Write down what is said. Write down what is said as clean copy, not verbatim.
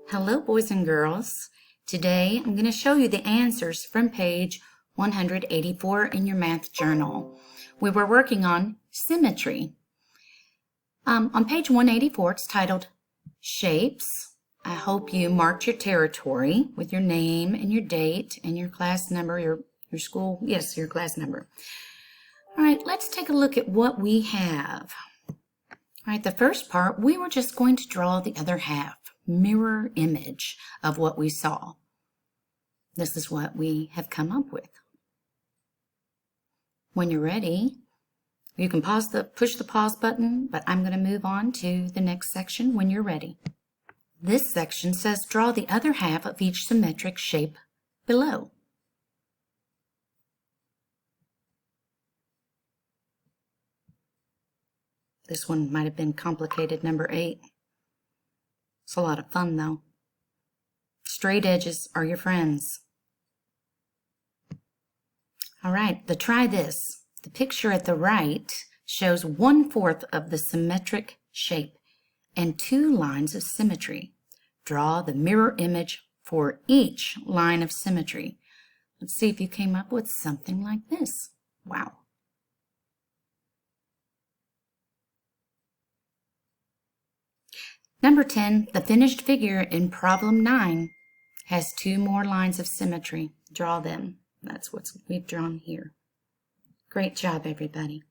Hello, boys and girls. Today I'm going to show you the answers from page 184 in your math journal. We were working on symmetry. On page 184, it's titled Shapes. I hope you marked your territory with your name and your date and your class number, your school, yes, your class number. All right, let's take a look at what we have. All right, the first part, we were just going to draw the other half, mirror image of what we saw. This is what we have come up with. When you're ready, you can push the pause button, but I'm going to move on to the next section when you're ready. This section says draw the other half of each symmetric shape below. This one might have been complicated, number 8. It's a lot of fun, though. Straight edges are your friends. All right, try this. The picture at the right shows 1/4 of the symmetric shape and 2 lines of symmetry. Draw the mirror image for each line of symmetry. Let's see if you came up with something like this. Wow. Number 10, the finished figure in problem 9 has 2 more lines of symmetry. Draw them. That's what we've drawn here. Great job, everybody.